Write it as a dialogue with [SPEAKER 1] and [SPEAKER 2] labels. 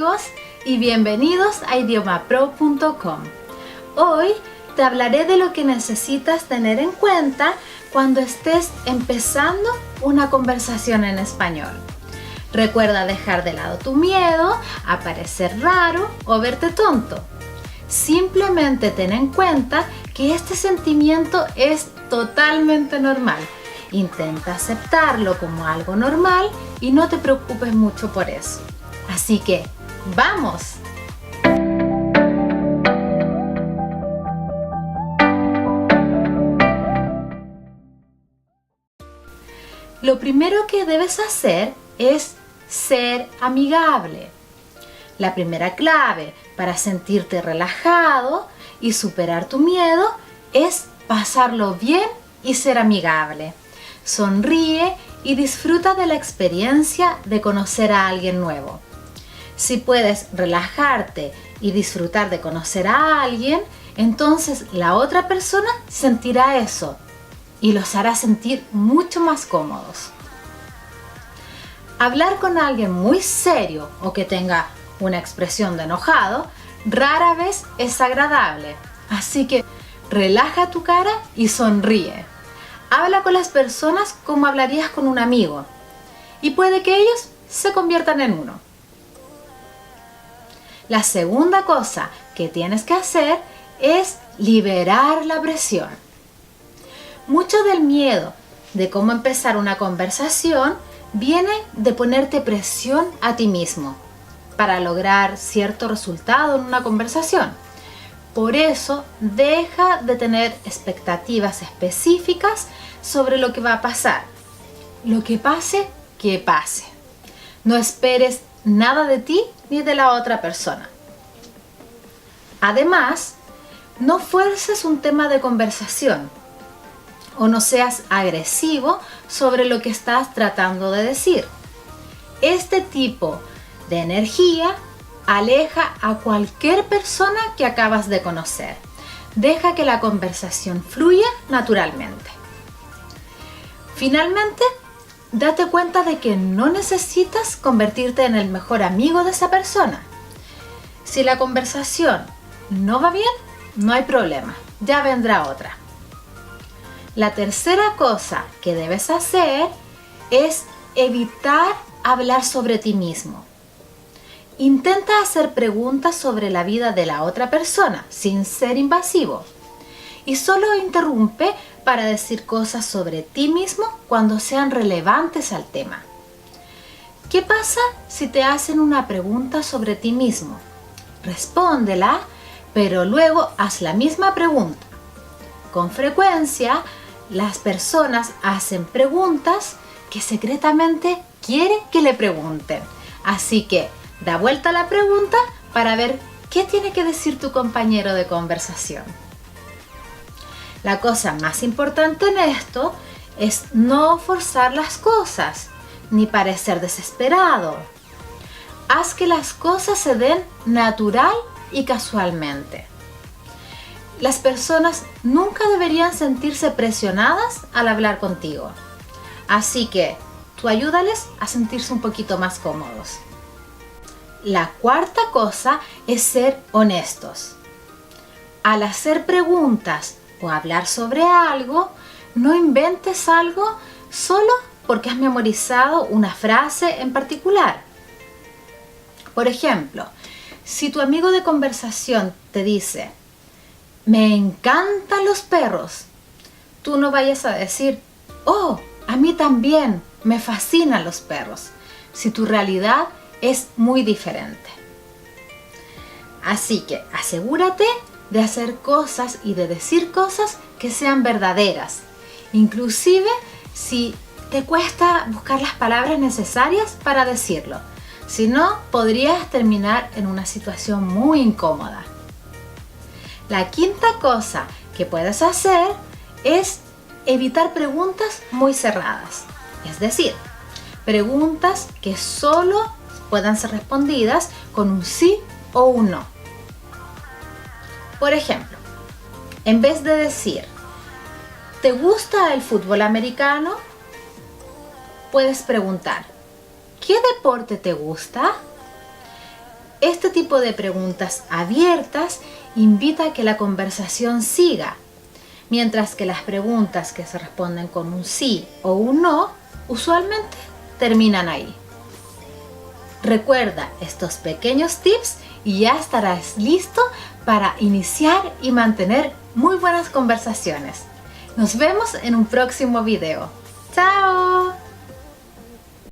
[SPEAKER 1] amigos y bienvenidos a idiomapro.com. Hoy te hablaré de lo que necesitas tener en cuenta cuando estés empezando una conversación en español. Recuerda dejar de lado tu miedo a parecer raro o verte tonto. Simplemente ten en cuenta que este sentimiento es totalmente normal. Intenta aceptarlo como algo normal y no te preocupes mucho por eso. Así que, ¡vamos! Lo primero que debes hacer es ser amigable. La primera clave para sentirte relajado y superar tu miedo es pasarlo bien y ser amigable. Sonríe y disfruta de la experiencia de conocer a alguien nuevo. Si puedes relajarte y disfrutar de conocer a alguien, entonces la otra persona sentirá eso y los hará sentir mucho más cómodos. Hablar con alguien muy serio o que tenga una expresión de enojado rara vez es agradable, así que relaja tu cara y sonríe. Habla con las personas como hablarías con un amigo y puede que ellos se conviertan en uno. La segunda cosa que tienes que hacer es liberar la presión. Mucho del miedo de cómo empezar una conversación viene de ponerte presión a ti mismo para lograr cierto resultado en una conversación. Por eso, deja de tener expectativas específicas sobre lo que va a pasar. Lo que pase, que pase. No esperes nada de ti ni de la otra persona. Además, no fuerces un tema de conversación o no seas agresivo sobre lo que estás tratando de decir. Este tipo de energía aleja a cualquier persona que acabas de conocer. Deja que la conversación fluya naturalmente. Finalmente, date cuenta de que no necesitas convertirte en el mejor amigo de esa persona. Si la conversación no va bien, no hay problema, ya vendrá otra. La tercera cosa que debes hacer es evitar hablar sobre ti mismo. Intenta hacer preguntas sobre la vida de la otra persona sin ser invasivo y solo interrumpe para decir cosas sobre ti mismo cuando sean relevantes al tema. ¿Qué pasa si te hacen una pregunta sobre ti mismo? Respóndela, pero luego haz la misma pregunta. Con frecuencia, las personas hacen preguntas que secretamente quiere que le pregunten. Así que da vuelta a la pregunta para ver qué tiene que decir tu compañero de conversación. La cosa más importante en esto es no forzar las cosas, ni parecer desesperado. Haz que las cosas se den natural y casualmente. Las personas nunca deberían sentirse presionadas al hablar contigo. Así que tú ayúdales a sentirse un poquito más cómodos. La cuarta cosa es ser honestos. Al hacer preguntas o hablar sobre algo, no inventes algo solo porque has memorizado una frase en particular. Por ejemplo, si tu amigo de conversación te dice, me encantan los perros, tú no vayas a decir, oh, a mí también me fascinan los perros, si tu realidad es muy diferente. Así que asegúrate de hacer cosas y de decir cosas que sean verdaderas, inclusive si te cuesta buscar las palabras necesarias para decirlo. Si no, podrías terminar en una situación muy incómoda. La quinta cosa que puedes hacer es evitar preguntas muy cerradas, es decir, preguntas que solo puedan ser respondidas con un sí o un no. Por ejemplo, en vez de decir, ¿te gusta el fútbol americano? Puedes preguntar, ¿qué deporte te gusta? Este tipo de preguntas abiertas invita a que la conversación siga, mientras que las preguntas que se responden con un sí o un no usualmente terminan ahí. Recuerda estos pequeños tips y ya estarás listo para iniciar y mantener muy buenas conversaciones. Nos vemos en un próximo video. ¡Chao!